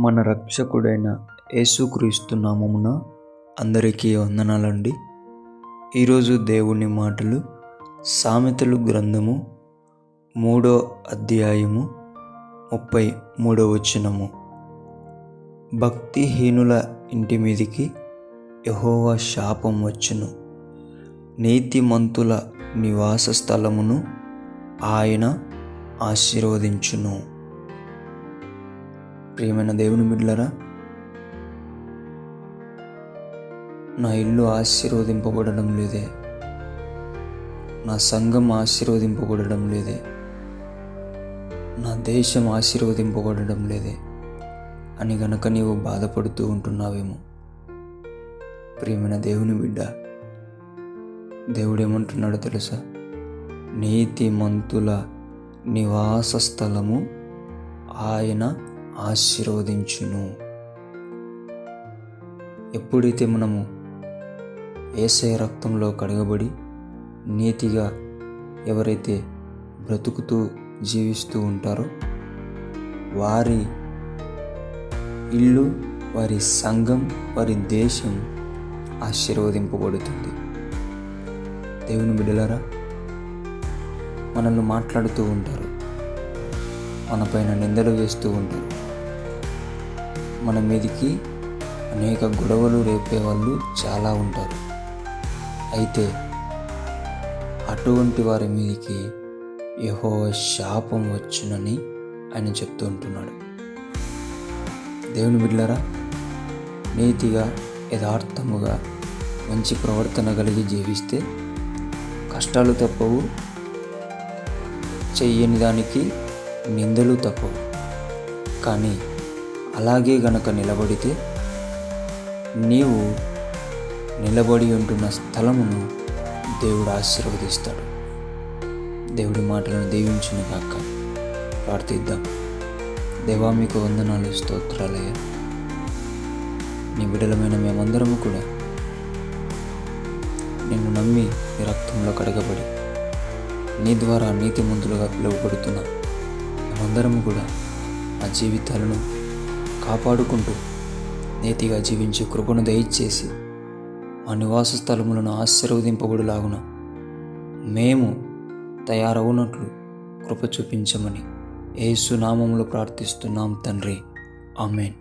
మన రక్షకుడైన యేసుక్రీస్తు నామమున అందరికీ వందనాలండి. ఈరోజు దేవుని మాటలు సామెతలు గ్రంథము 3వ అధ్యాయము 33వ వచనము. భక్తిహీనుల ఇంటి మీదికి యెహోవా శాపం వచ్చును, నీతిమంతుల నివాస స్థలమును ఆయన ఆశీర్వదించును. ప్రియమైన దేవుని బిడ్డలారా, నా ఇల్లు ఆశీర్వదింపబడడం లేదే, నా సంఘం ఆశీర్వదింపబడడం లేదే, నా దేశం ఆశీర్వదింపబడడం లేదే అని గనక నీవు బాధపడుతూ ఉంటున్నావేమో. ప్రియమైన దేవుని బిడ్డ, దేవుడు ఏమంటున్నాడో తెలుసా? నీతిమంతుల నివాస స్థలము ఆయన ఆశీర్వదించును. ఎప్పుడైతే మనము యేసయ్య రక్తంలో కడగబడి నీతిగా ఎవరైతే బ్రతుకుతూ జీవిస్తూ ఉంటారో వారి ఇల్లు, వారి సంఘం, వారి దేశం ఆశీర్వదింపబడుతుంది. దేవుని బిడ్డలారా, మనల్ని మాట్లాడుతూ ఉంటారు, మన పైన నిందలు వేస్తూ ఉంటారు, మన మీదికి అనేక గొడవలు రేపే వాళ్ళు చాలా ఉంటారు. అయితే అటువంటి వారి మీదికి యెహోవా శాపం వచ్చునని ఆయన చెప్తూ ఉంటున్నాడు. దేవుని బిడ్డలారా, నీతిగా యథార్థముగా మంచి ప్రవర్తన కలిగి జీవిస్తే కష్టాలు తప్పవు, చెయ్యని దానికి నిందలు తప్పవు. కానీ అలాగే గనక నిలబడితే నీవు నిలబడి ఉంటున్న స్థలమును దేవుడు ఆశీర్వదిస్తాడు. దేవుడి మాటలను దీవించును గాక. ప్రార్థిద్దాం. దేవా, మీకు వందనాలు, స్తోత్రాలయ్యా. నీ బిడ్డలమైన మేమందరము కూడా నిన్ను నమ్మి నీ రక్తంలో కడగబడి నీ ద్వారా నీతిమంతులుగా పిలువబడుతున్నా మేమందరము కూడా మా జీవితాలను కాపాడుకుంటూ నీతిగా జీవించే కృపను దయచేసి మా నివాస స్థలములను ఆశీర్వదింపబడులాగున మేము తయారవునట్లు కృప చూపించమని యేసు నామములో ప్రార్థిస్తున్నాం తండ్రి. ఆమేన్.